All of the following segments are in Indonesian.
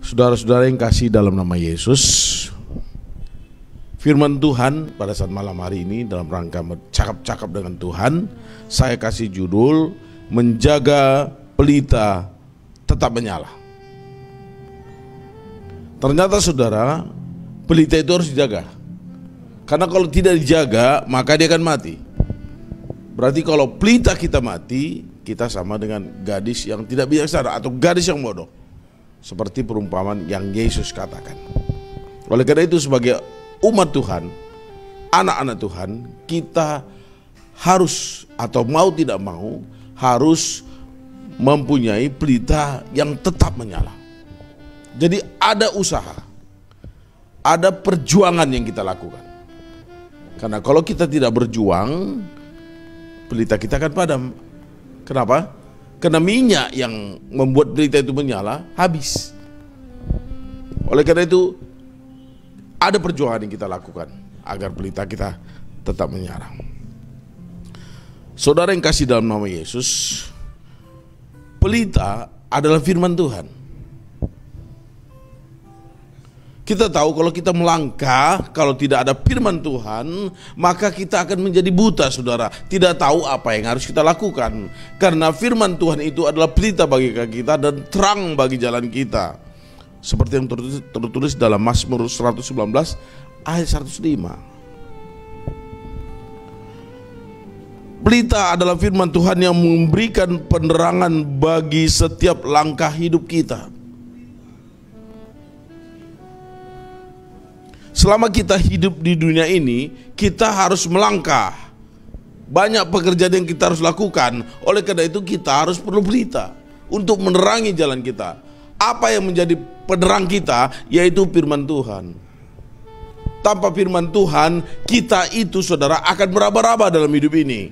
Saudara-saudara yang kasih dalam nama Yesus, firman Tuhan pada saat malam hari ini dalam rangka bercakap-cakap dengan Tuhan, saya kasih judul menjaga pelita tetap menyala. Ternyata saudara, pelita itu harus dijaga. Karena kalau tidak dijaga, maka dia akan mati. Berarti kalau pelita kita mati, kita sama dengan gadis yang tidak bijaksana atau gadis yang bodoh. Seperti perumpamaan yang Yesus katakan. Oleh karena itu sebagai umat Tuhan, anak-anak Tuhan, kita harus atau mau tidak mau harus mempunyai pelita yang tetap menyala. Jadi ada usaha, ada perjuangan yang kita lakukan. Karena kalau kita tidak berjuang, pelita kita akan padam. Kenapa? Karena minyak yang membuat pelita itu menyala habis. Oleh karena itu ada perjuangan yang kita lakukan agar pelita kita tetap menyala. Saudara yang kasih dalam nama Yesus, pelita adalah firman Tuhan. Kita tahu kalau kita melangkah, kalau tidak ada firman Tuhan, maka kita akan menjadi buta, saudara. Tidak tahu apa yang harus kita lakukan. Karena firman Tuhan itu adalah pelita bagi kaki kita dan terang bagi jalan kita. Seperti yang tertulis dalam Mazmur 119 ayat 105. Pelita adalah firman Tuhan yang memberikan penerangan bagi setiap langkah hidup kita. Selama kita hidup di dunia ini, kita harus melangkah. Banyak pekerjaan yang kita harus lakukan. Oleh karena itu kita harus perlu pelita untuk menerangi jalan kita. Apa yang menjadi penerang kita? Yaitu firman Tuhan. Tanpa firman Tuhan, kita itu saudara akan meraba-raba dalam hidup ini.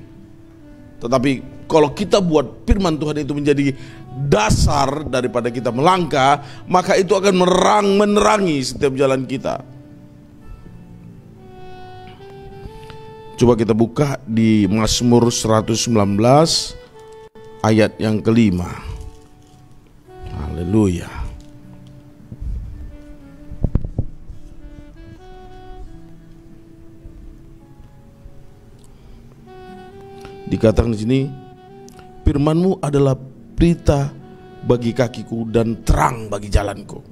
Tetapi kalau kita buat firman Tuhan itu menjadi dasar daripada kita melangkah, maka itu akan menerangi setiap jalan kita. Coba kita buka di Mazmur 119 ayat yang kelima. Haleluya. Dikatakan di sini, firman-Mu adalah pelita bagi kakiku dan terang bagi jalanku.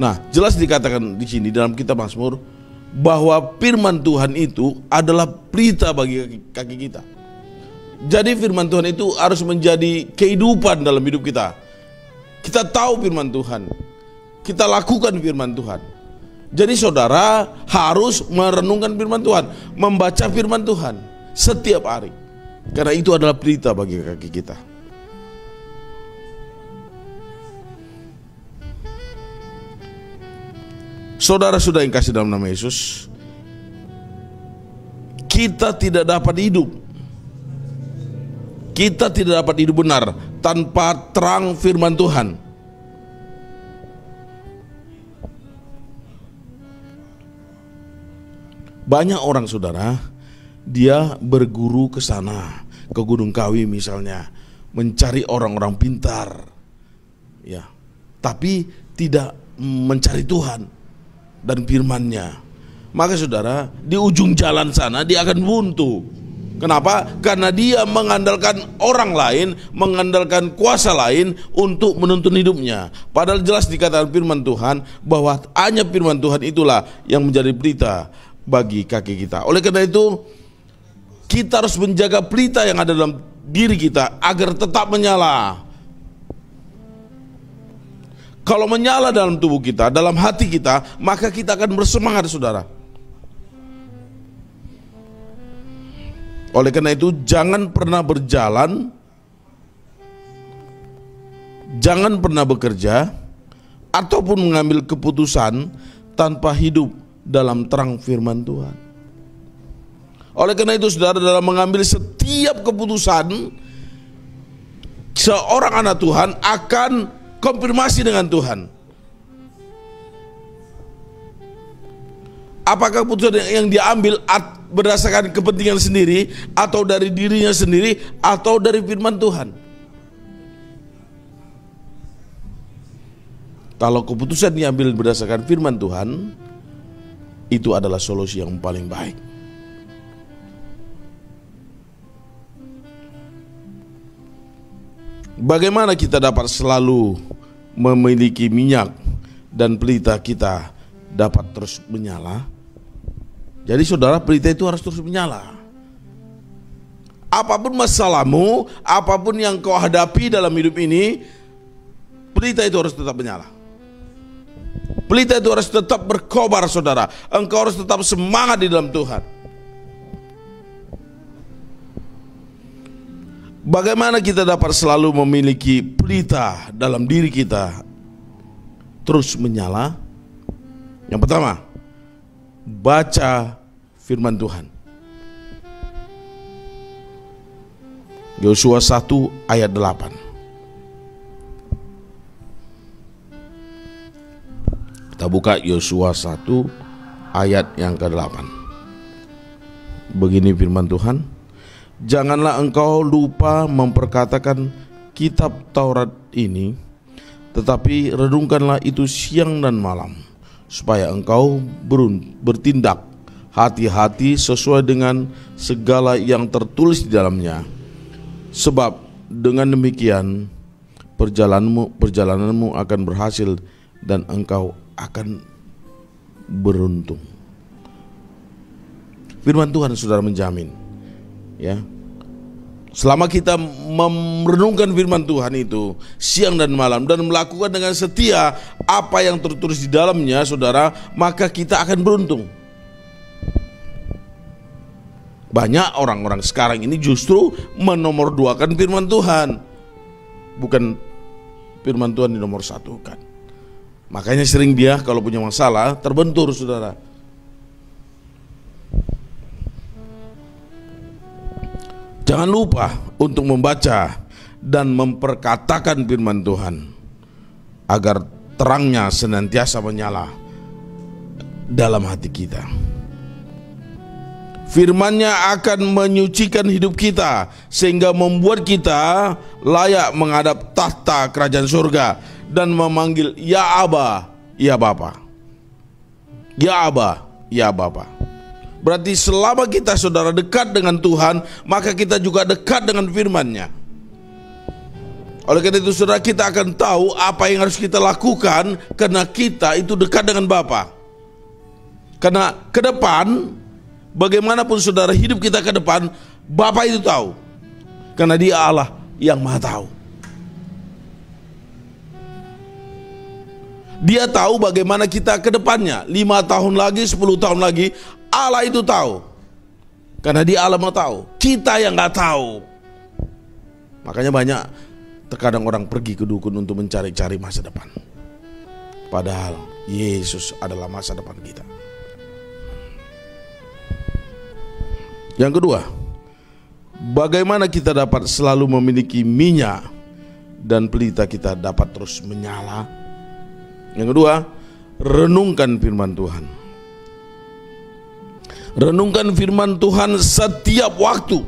Nah, jelas dikatakan di sini dalam kitab Mazmur bahwa firman Tuhan itu adalah pelita bagi kaki kita. Jadi firman Tuhan itu harus menjadi kehidupan dalam hidup kita. Kita tahu firman Tuhan, kita lakukan firman Tuhan. Jadi saudara harus merenungkan firman Tuhan, membaca firman Tuhan setiap hari. Karena itu adalah pelita bagi kaki kita. Saudara-saudara yang kasih dalam nama Yesus, kita tidak dapat hidup. Kita tidak dapat hidup benar tanpa terang firman Tuhan. Banyak orang saudara, dia berguru ke sana, ke Gunung Kawi misalnya, mencari orang-orang pintar, ya, tapi tidak mencari Tuhan dan firman-Nya. Maka saudara, di ujung jalan sana dia akan buntu. Kenapa? Karena dia mengandalkan orang lain, mengandalkan kuasa lain untuk menuntun hidupnya. Padahal jelas dikatakan firman Tuhan bahwa hanya firman Tuhan itulah yang menjadi pelita bagi kaki kita. Oleh karena itu, kita harus menjaga pelita yang ada dalam diri kita agar tetap menyala. Kalau menyala dalam tubuh kita, dalam hati kita, maka kita akan bersemangat, saudara. Oleh karena itu, jangan pernah berjalan, jangan pernah bekerja, ataupun mengambil keputusan tanpa hidup dalam terang firman Tuhan. Oleh karena itu, saudara, dalam mengambil setiap keputusan, seorang anak Tuhan akan konfirmasi dengan Tuhan. Apakah keputusan yang diambil berdasarkan kepentingan sendiri, atau dari dirinya sendiri, atau dari firman Tuhan? Kalau keputusan diambil berdasarkan firman Tuhan, itu adalah solusi yang paling baik. Bagaimana kita dapat selalu memiliki minyak dan pelita kita dapat terus menyala? Jadi saudara, pelita itu harus terus menyala. Apapun masalahmu, apapun yang kau hadapi dalam hidup ini, pelita itu harus tetap menyala. Pelita itu harus tetap berkobar, saudara. Engkau harus tetap semangat di dalam Tuhan. Bagaimana kita dapat selalu memiliki pelita dalam diri kita terus menyala? Yang pertama, baca firman Tuhan. Yosua 1 ayat 8. Kita buka Yosua 1 ayat yang ke-8. Begini firman Tuhan, janganlah engkau lupa memperkatakan kitab Taurat ini, tetapi renungkanlah itu siang dan malam, supaya engkau bertindak hati-hati sesuai dengan segala yang tertulis di dalamnya. Sebab dengan demikian perjalananmu akan berhasil dan engkau akan beruntung. Firman Tuhan saudara menjamin, ya, selama kita merenungkan firman Tuhan itu siang dan malam dan melakukan dengan setia apa yang tertulis di dalamnya, saudara, maka kita akan beruntung. Banyak orang-orang sekarang ini justru menomorduakan firman Tuhan, bukan firman Tuhan dinomor satukan. Makanya sering dia kalau punya masalah terbentur, saudara. Jangan lupa untuk membaca dan memperkatakan firman Tuhan agar terangnya senantiasa menyala dalam hati kita. Firman-Nya akan menyucikan hidup kita sehingga membuat kita layak menghadap tahta kerajaan surga dan memanggil ya Aba, ya Bapa. Ya Aba, ya Bapa. Berarti selama kita saudara dekat dengan Tuhan, maka kita juga dekat dengan firman-Nya. Oleh karena itu saudara, kita akan tahu apa yang harus kita lakukan karena kita itu dekat dengan Bapa. Karena ke depan, bagaimanapun saudara hidup kita ke depan, Bapa itu tahu. Karena Dia Allah yang Maha tahu. Dia tahu bagaimana kita ke depannya, 5 tahun lagi, 10 tahun lagi, Allah itu tahu. Karena Dia Allah Maha tahu. Kita yang nggak tahu. Makanya banyak terkadang orang pergi ke dukun untuk mencari-cari masa depan. Padahal Yesus adalah masa depan kita. Yang kedua, bagaimana kita dapat selalu memiliki minyak dan pelita kita dapat terus menyala? Yang kedua, renungkan firman Tuhan. Renungkan firman Tuhan setiap waktu.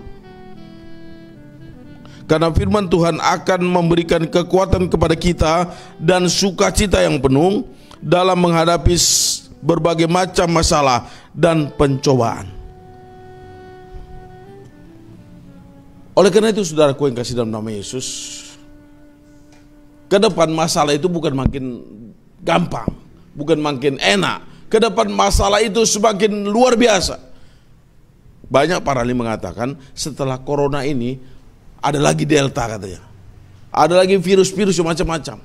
Karena firman Tuhan akan memberikan kekuatan kepada kita dan sukacita yang penuh dalam menghadapi berbagai macam masalah dan pencobaan. Oleh karena itu saudaraku yang kasih dalam nama Yesus, ke depan masalah itu bukan makin gampang, bukan makin enak. Ke depan masalah itu semakin luar biasa. Banyak para ahli mengatakan setelah corona ini ada lagi delta katanya. Ada lagi virus-virus macam-macam.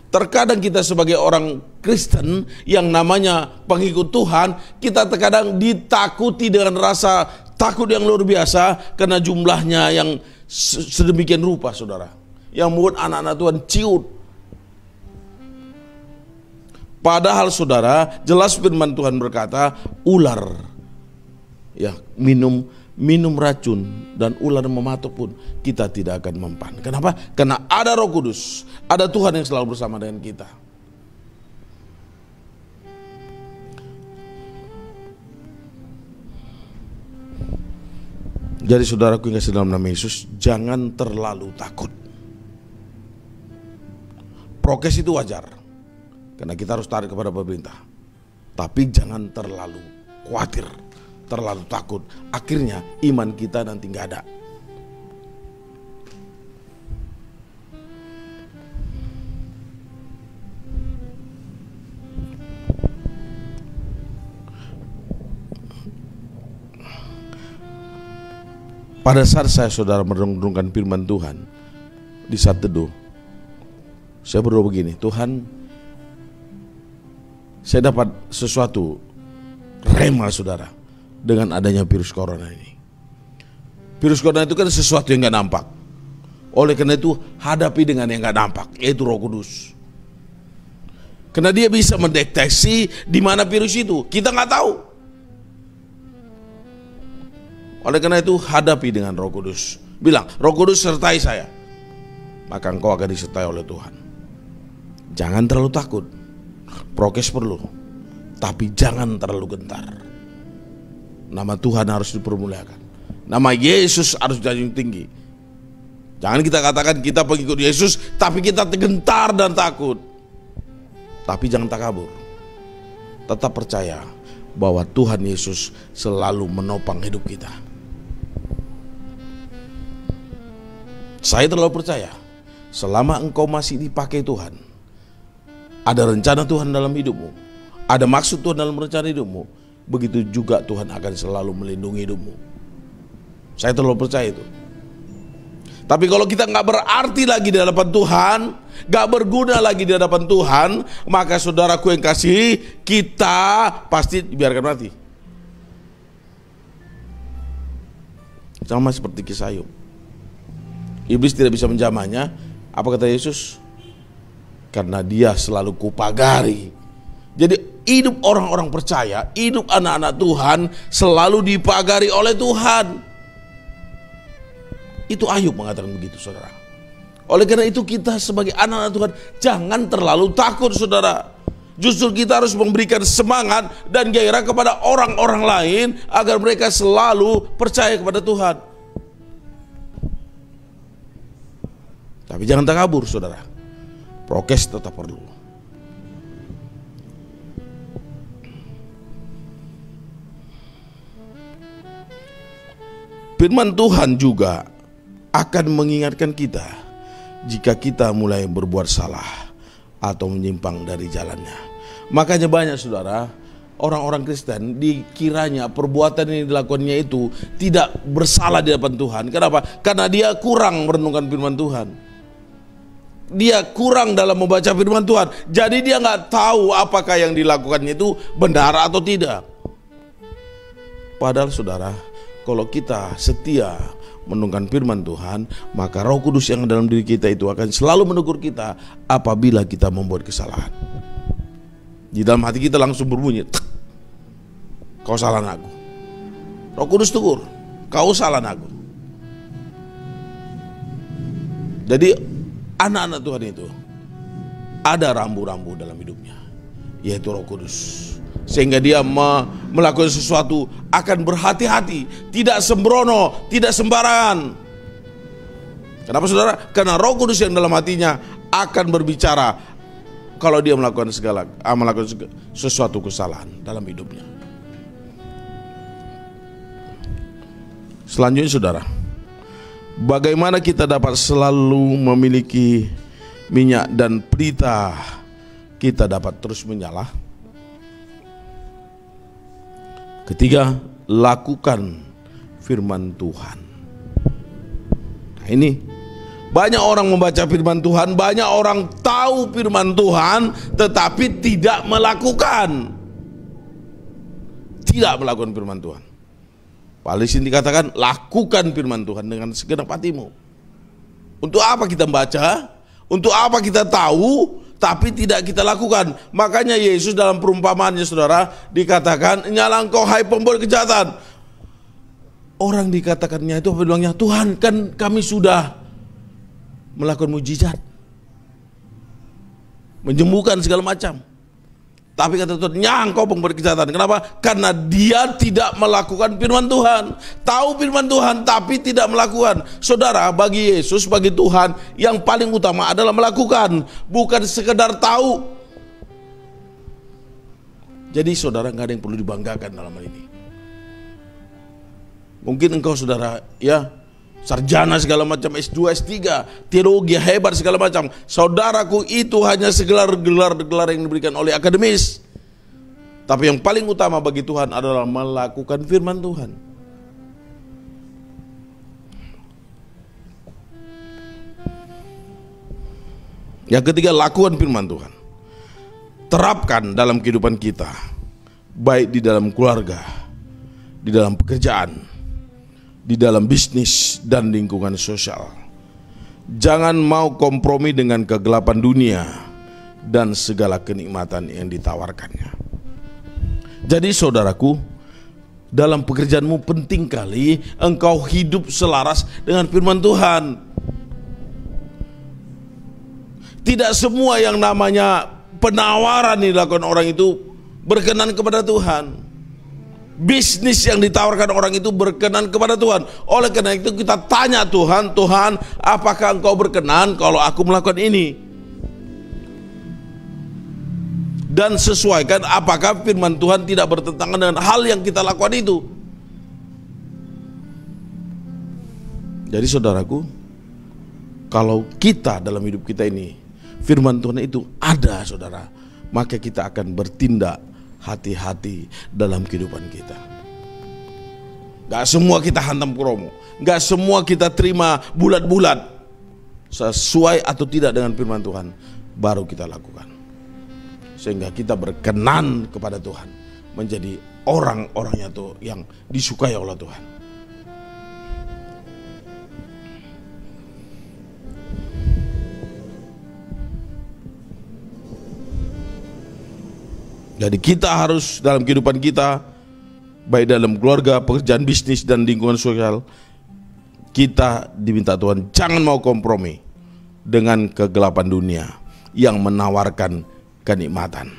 Terkadang kita sebagai orang Kristen yang namanya pengikut Tuhan, kita terkadang ditakuti dengan rasa takut yang luar biasa karena jumlahnya yang sedemikian rupa, saudara. Yang membuat anak-anak Tuhan ciut. Padahal saudara, jelas firman Tuhan berkata, ular ya minum racun dan ular mematuk pun kita tidak akan mempan. Kenapa? Karena ada Roh Kudus, ada Tuhan yang selalu bersama dengan kita. Jadi saudaraku yang kasih dalam nama Yesus, jangan terlalu takut. Prokes itu wajar, karena kita harus taat kepada pemerintah. Tapi jangan terlalu khawatir, terlalu takut. Akhirnya iman kita nanti nggak ada. Pada saat saya saudara merenungkan firman Tuhan di saat teduh, saya berdoa begini, Tuhan, saya dapat sesuatu rema saudara dengan adanya virus corona ini. Virus corona itu kan sesuatu yang gak nampak. Oleh karena itu hadapi dengan yang gak nampak, yaitu Roh Kudus. Karena dia bisa mendeteksi di mana virus itu, kita nggak tahu. Oleh karena itu hadapi dengan Roh Kudus. Bilang, Roh Kudus sertai saya, maka engkau akan disertai oleh Tuhan. Jangan terlalu takut. Prokes perlu, tapi jangan terlalu gentar. Nama Tuhan harus dipermuliakan. Nama Yesus harus dijunjung tinggi. Jangan kita katakan kita pengikut Yesus, tapi kita gentar dan takut. Tapi jangan takabur. Tetap percaya bahwa Tuhan Yesus selalu menopang hidup kita. Saya terlalu percaya, selama engkau masih dipakai Tuhan, ada rencana Tuhan dalam hidupmu, ada maksud Tuhan dalam rencana hidupmu, begitu juga Tuhan akan selalu melindungi hidupmu. Saya terlalu percaya itu. Tapi kalau kita nggak berarti lagi di hadapan Tuhan, nggak berguna lagi di hadapan Tuhan, maka saudaraku yang kasih, kita pasti dibiarkan mati. Sama seperti kisah Ayub. Iblis tidak bisa menjamahnya. Apa kata Yesus? Karena dia selalu kupagari. Jadi hidup orang-orang percaya, hidup anak-anak Tuhan selalu dipagari oleh Tuhan. Itu Ayub mengatakan begitu, saudara. Oleh karena itu kita sebagai anak-anak Tuhan jangan terlalu takut, saudara. Justru kita harus memberikan semangat dan gairah kepada orang-orang lain agar mereka selalu percaya kepada Tuhan. Tapi jangan takabur, saudara. Prokes tetap perlu. Firman Tuhan juga akan mengingatkan kita jika kita mulai berbuat salah atau menyimpang dari jalannya. Makanya banyak, saudara, orang-orang Kristen dikiranya perbuatan yang dilakukannya itu tidak bersalah di hadapan Tuhan. Kenapa? Karena dia kurang merenungkan firman Tuhan. Dia kurang dalam membaca firman Tuhan. Jadi dia nggak tahu apakah yang dilakukannya itu benar atau tidak. Padahal, saudara, kalau kita setia mendengarkan firman Tuhan, maka Roh Kudus yang dalam diri kita itu akan selalu menegur kita apabila kita membuat kesalahan. Di dalam hati kita langsung berbunyi, kau salah aku. Roh Kudus tegur, kau salah aku. Jadi anak-anak Tuhan itu ada rambu-rambu dalam hidupnya, yaitu Roh Kudus. Sehingga dia melakukan sesuatu akan berhati-hati, tidak sembrono, tidak sembarangan. Kenapa, saudara? Karena Roh Kudus yang dalam hatinya akan berbicara kalau dia melakukan sesuatu kesalahan dalam hidupnya. Selanjutnya, saudara, bagaimana kita dapat selalu memiliki minyak dan pelita kita dapat terus menyala? Ketiga, lakukan firman Tuhan. Nah, ini banyak orang membaca firman Tuhan, banyak orang tahu firman Tuhan, tetapi tidak melakukan. Tidak melakukan firman Tuhan. Paling sini dikatakan, lakukan firman Tuhan dengan segenap hatimu. Untuk apa kita membaca? Untuk apa kita tahu, tapi tidak kita lakukan? Makanya Yesus dalam perumpamaannya, saudara, dikatakan, nyala engkau hai pembuat kejahatan. Orang dikatakannya itu apa bilangnya? Tuhan, kan kami sudah melakukan mujizat, menyembuhkan segala macam. Tapi kata Tuhan, nyang kau pembuat kejahatan. Kenapa? Karena dia tidak melakukan firman Tuhan. Tahu firman Tuhan tapi tidak melakukan. Saudara, bagi Yesus, bagi Tuhan, yang paling utama adalah melakukan, bukan sekedar tahu. Jadi saudara, nggak ada yang perlu dibanggakan dalam hal ini. Mungkin engkau saudara, ya, sarjana segala macam, S2, S3, teologi hebat segala macam. Saudaraku, itu hanya gelar-gelar yang diberikan oleh akademis. Tapi yang paling utama bagi Tuhan adalah melakukan firman Tuhan. Yang ketiga, lakukan firman Tuhan. Terapkan dalam kehidupan kita, baik di dalam keluarga, di dalam pekerjaan, di dalam bisnis dan lingkungan sosial. Jangan mau kompromi dengan kegelapan dunia dan segala kenikmatan yang ditawarkannya. Jadi saudaraku, dalam pekerjaanmu penting kali engkau hidup selaras dengan firman Tuhan. Tidak semua yang namanya penawaran yang dilakukan orang itu berkenan kepada Tuhan. Bisnis yang ditawarkan orang itu berkenan kepada Tuhan. Oleh karena itu kita tanya Tuhan, Tuhan, apakah engkau berkenan kalau aku melakukan ini? Dan sesuaikan apakah firman Tuhan tidak bertentangan dengan hal yang kita lakukan itu. Jadi saudaraku, kalau kita dalam hidup kita ini firman Tuhan itu ada, saudara, maka kita akan bertindak hati-hati dalam kehidupan kita. Gak semua kita hantam kromo, gak semua kita terima bulat-bulat. Sesuai atau tidak dengan firman Tuhan baru kita lakukan, sehingga kita berkenan kepada Tuhan, menjadi orang-orangnya tuh yang disukai oleh Tuhan. Jadi kita harus dalam kehidupan kita, baik dalam keluarga, pekerjaan, bisnis, dan lingkungan sosial, kita diminta Tuhan jangan mau kompromi dengan kegelapan dunia yang menawarkan kenikmatan.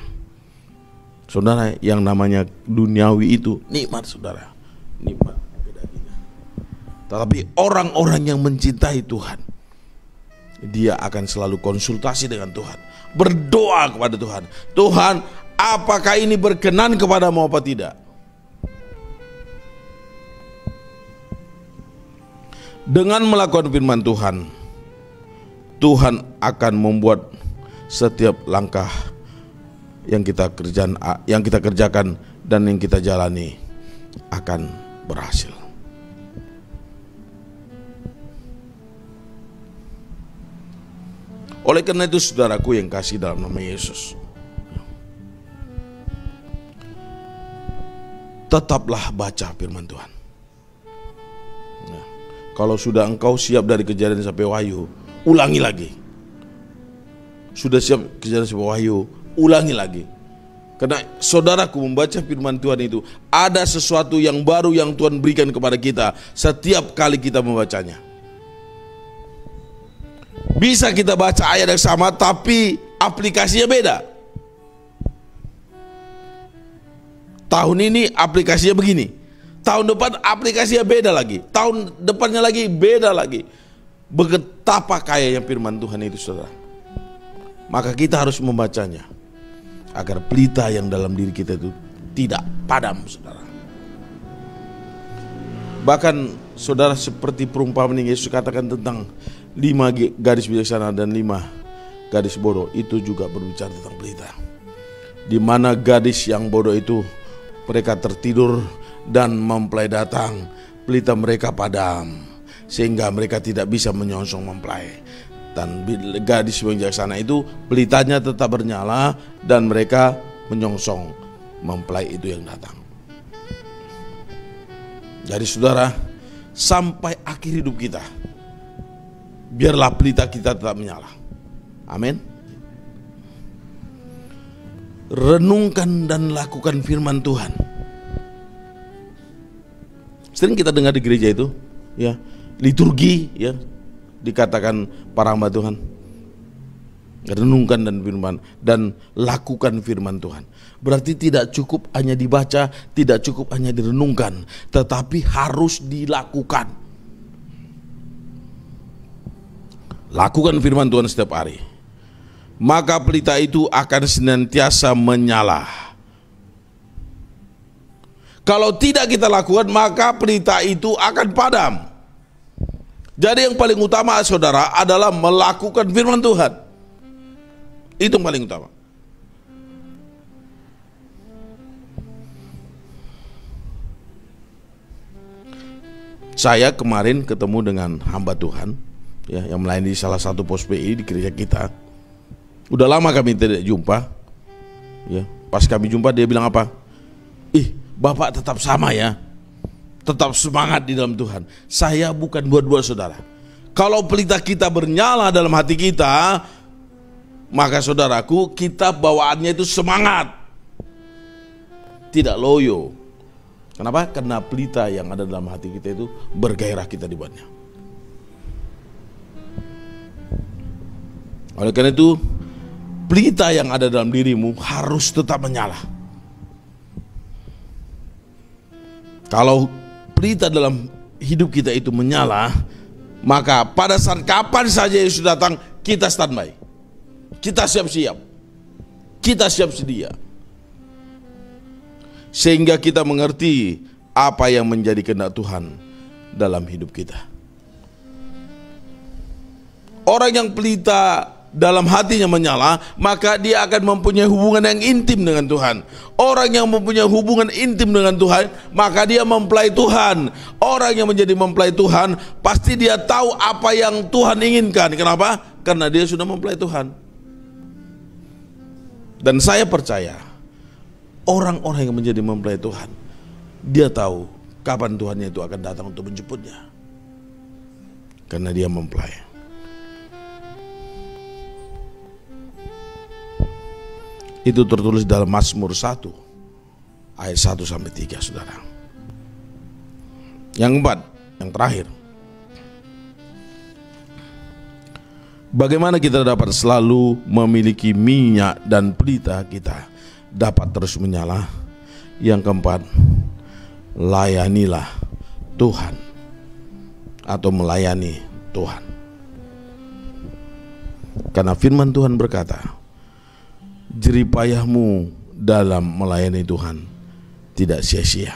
Saudara, yang namanya duniawi itu nikmat, saudara, nikmat. Tetapi orang-orang yang mencintai Tuhan, dia akan selalu konsultasi dengan Tuhan, berdoa kepada Tuhan. Tuhan, apakah ini berkenan kepadamu apa tidak? Dengan melakukan firman Tuhan, Tuhan akan membuat setiap langkah yang kita kerjakan dan yang kita jalani akan berhasil. Oleh karena itu saudaraku yang kasih dalam nama Yesus, tetaplah baca firman Tuhan. Kalau sudah engkau siap dari Kejadian sampai Wahyu, ulangi lagi. Sudah siap Kejadian sampai Wahyu, ulangi lagi. Karena saudaraku, membaca firman Tuhan itu ada sesuatu yang baru yang Tuhan berikan kepada kita setiap kali kita membacanya. Bisa kita baca ayat yang sama tapi aplikasinya beda. Tahun ini aplikasinya begini, tahun depan aplikasinya beda lagi, tahun depannya lagi beda lagi. Betapa kayanya firman Tuhan itu, saudara. Maka kita harus membacanya agar pelita yang dalam diri kita itu tidak padam, saudara. Bahkan saudara, seperti perumpamaan yang Yesus katakan tentang 5 gadis bijaksana dan 5 gadis bodoh, itu juga berbicara tentang pelita. Di mana gadis yang bodoh itu mereka tertidur dan mempelai datang, pelita mereka padam sehingga mereka tidak bisa menyongsong mempelai. Dan gadis bijaksana itu pelitanya tetap bernyala dan mereka menyongsong mempelai itu yang datang. Jadi saudara, sampai akhir hidup kita, biarlah pelita kita tetap menyala. Amin. Renungkan dan lakukan firman Tuhan. Sering kita dengar di gereja itu, ya, liturgi, ya, dikatakan para hamba Tuhan. Renungkan dan lakukan firman Tuhan. Berarti tidak cukup hanya dibaca, tidak cukup hanya direnungkan, tetapi harus dilakukan. Lakukan firman Tuhan setiap hari, maka pelita itu akan senantiasa menyala. Kalau tidak kita lakukan, maka pelita itu akan padam. Jadi yang paling utama saudara adalah melakukan firman Tuhan. Itu yang paling utama. Saya kemarin ketemu dengan hamba Tuhan ya, yang melayani di salah satu pos PI di gereja kita. Udah lama kami tidak jumpa ya. Pas kami jumpa dia bilang apa? Bapak tetap sama ya, tetap semangat di dalam Tuhan. Saya bukan buat-buat saudara. Kalau pelita kita bernyala dalam hati kita, maka saudaraku, kita bawaannya itu semangat, tidak loyo. Kenapa? Karena pelita yang ada dalam hati kita itu bergairah kita dibuatnya. Oleh karena itu, pelita yang ada dalam dirimu harus tetap menyala. Kalau pelita dalam hidup kita itu menyala, maka pada saat kapan saja Yesus datang, kita standby. Kita siap-siap, kita siap sedia, sehingga kita mengerti apa yang menjadi kehendak Tuhan dalam hidup kita. Orang yang pelita dalam hatinya menyala, maka dia akan mempunyai hubungan yang intim dengan Tuhan. Orang yang mempunyai hubungan intim dengan Tuhan, maka dia mempelai Tuhan. Orang yang menjadi mempelai Tuhan, pasti dia tahu apa yang Tuhan inginkan. Kenapa? Karena dia sudah mempelai Tuhan. Dan saya percaya orang-orang yang menjadi mempelai Tuhan, dia tahu kapan Tuhannya itu akan datang untuk menjemputnya, karena dia mempelai. Itu tertulis dalam Mazmur 1 ayat 1 sampai 3, saudara. Yang keempat, yang terakhir, bagaimana kita dapat selalu memiliki minyak dan pelita kita dapat terus menyala? Yang keempat, layanilah Tuhan atau melayani Tuhan. Karena firman Tuhan berkata, jeripayahmu dalam melayani Tuhan tidak sia-sia.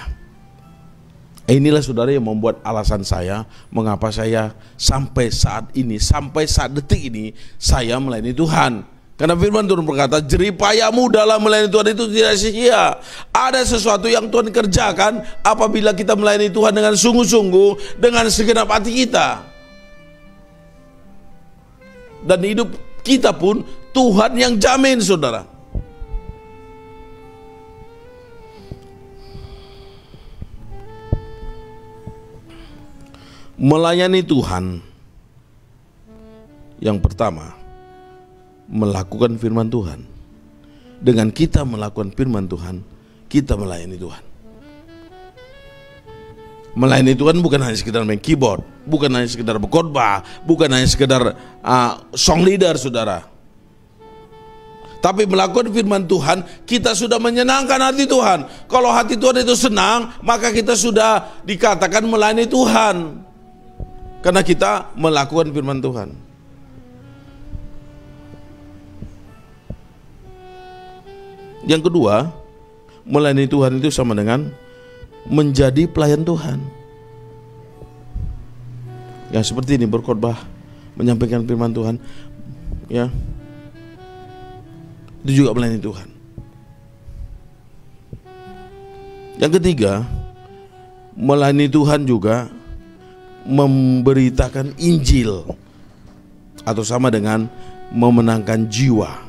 Inilah saudara yang membuat alasan saya mengapa saya sampai saat ini, sampai saat detik ini saya melayani Tuhan. Karena firman Tuhan berkata, jeripayahmu dalam melayani Tuhan itu tidak sia-sia. Ada sesuatu yang Tuhan kerjakan apabila kita melayani Tuhan dengan sungguh-sungguh, dengan segenap hati kita. Dan hidup kita pun Tuhan yang jamin, saudara. Melayani Tuhan, yang pertama, melakukan firman Tuhan. Dengan kita melakukan firman Tuhan, kita melayani Tuhan. Melayani Tuhan bukan hanya sekedar main keyboard, bukan hanya sekedar berkhotbah, bukan hanya sekedar song leader, saudara. Tapi melakukan firman Tuhan, kita sudah menyenangkan hati Tuhan. Kalau hati Tuhan itu senang, maka kita sudah dikatakan melayani Tuhan, karena kita melakukan firman Tuhan. Yang kedua, melayani Tuhan itu sama dengan menjadi pelayan Tuhan. Yang seperti ini, berkhotbah, menyampaikan firman Tuhan, ya, itu juga melayani Tuhan. Yang ketiga, melayani Tuhan juga memberitakan Injil, atau sama dengan memenangkan jiwa.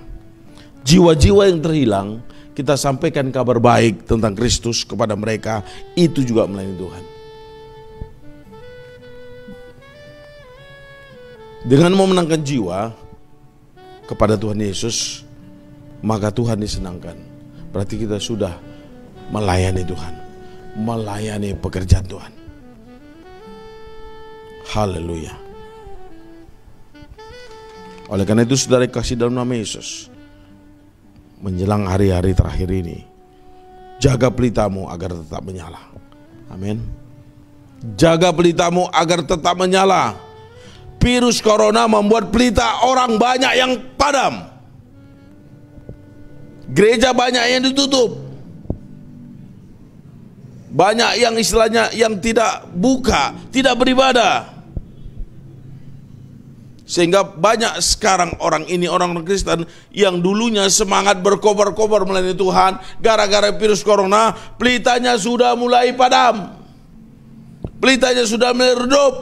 Jiwa-jiwa yang terhilang, kita sampaikan kabar baik tentang Kristus kepada mereka, itu juga melayani Tuhan. Dengan memenangkan jiwa kepada Tuhan Yesus, maka Tuhan disenangkan. Berarti kita sudah melayani Tuhan, melayani pekerjaan Tuhan. Haleluya. Oleh karena itu saudara kasih dalam nama Yesus, menjelang hari-hari terakhir ini, jaga pelitamu agar tetap menyala. Amin. Jaga pelitamu agar tetap menyala. Virus corona membuat pelita orang banyak yang padam. Gereja banyak yang ditutup. Banyak yang istilahnya yang tidak buka, tidak beribadah. Sehingga banyak sekarang orang Kristen yang dulunya semangat berkobar-kobar melayani Tuhan, gara-gara virus corona, pelitanya sudah mulai padam. Pelitanya sudah mulai redup.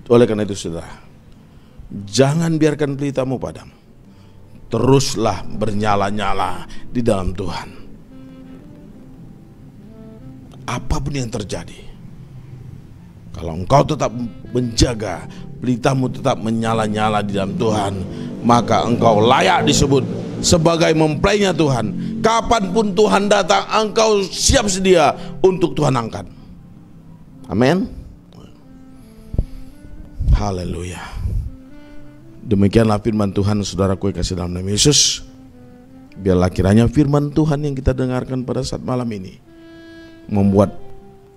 Oleh karena itu saudara, jangan biarkan pelitamu padam. Teruslah bernyala-nyala di dalam Tuhan. Apapun yang terjadi, kalau engkau tetap menjaga pelitamu tetap menyala-nyala di dalam Tuhan, maka engkau layak disebut sebagai mempelainya Tuhan. Kapanpun Tuhan datang, engkau siap sedia untuk Tuhan angkat. Amin. Haleluya. Demikianlah firman Tuhan, saudaraku yang kasih dalam nama Yesus. Biarlah kiranya firman Tuhan yang kita dengarkan pada saat malam ini membuat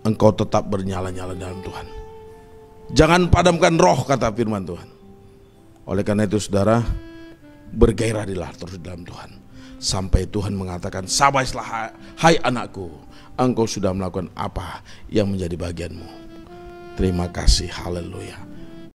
engkau tetap bernyala-nyala dalam Tuhan. Jangan padamkan roh, kata firman Tuhan. Oleh karena itu saudara, bergairahlah terus dalam Tuhan, sampai Tuhan mengatakan, sabaslah hai anakku, engkau sudah melakukan apa yang menjadi bagianmu. Terima kasih, haleluya.